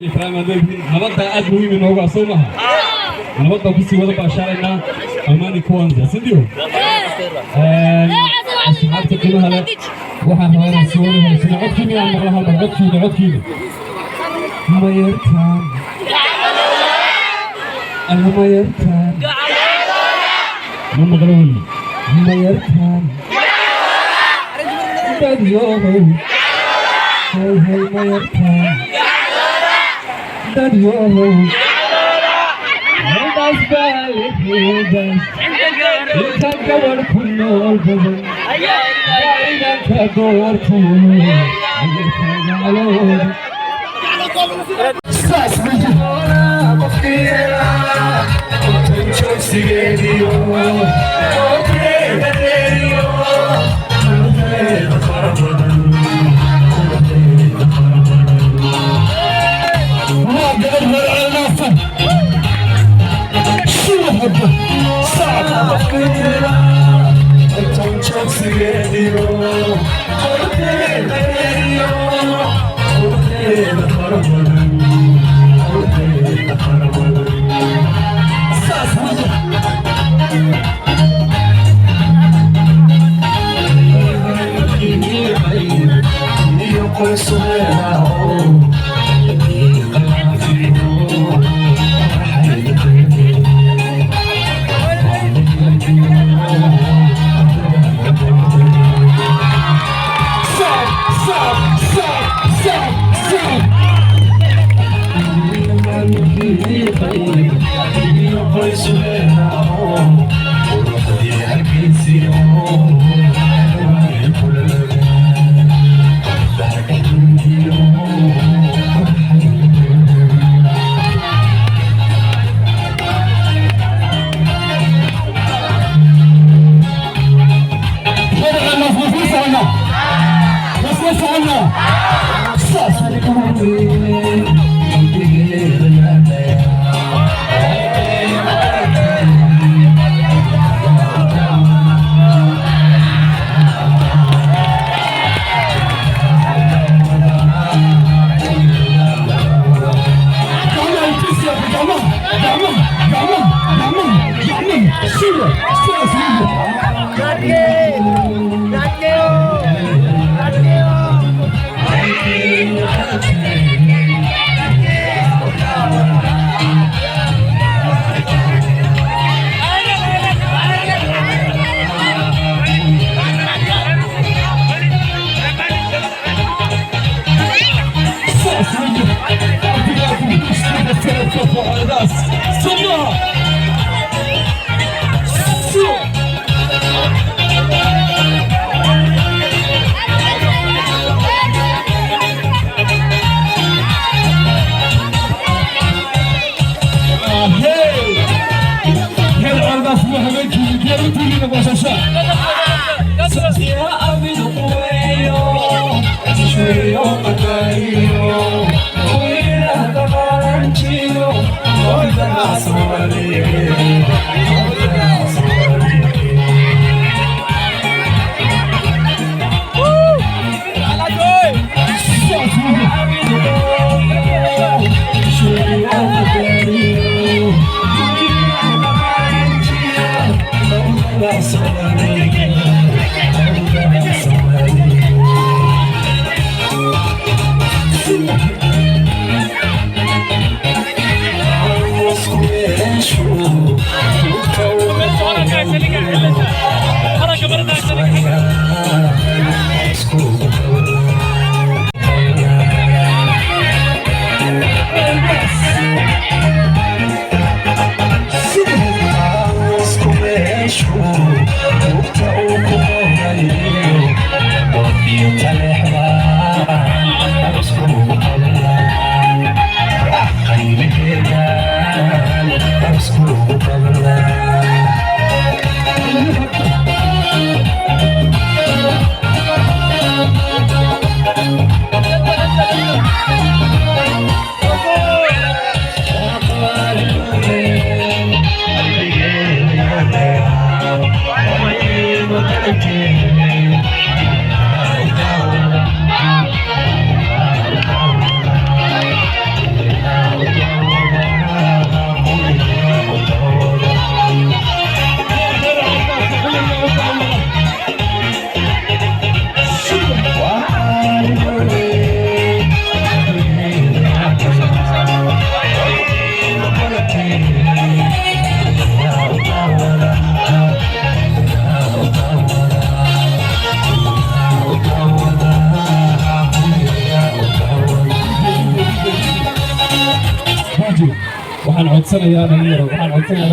nabadda aad muhiim inoogu ah soo maha nabadda ku sii wada baashaaraynaa ammaani kuwanza sidiyo asxaabta qiimaha leh waxaan rabaa inaan sii wada haysano codkiina aan marla halmar codkiina hamayartaan hamayartaan ma maqlo weli hamayartaan dadyohow hay hay mayartaan dadyohow haldaas baalihiidaas inta gabadh ku nool badan inanka goortuu ayarkaagaalooda saas majihoona qofkiina kontan joogsigeediyo oreedadeediyo kuleeda fara badan waxaan codsanayaa dhalinyaro waxaan codsanayaa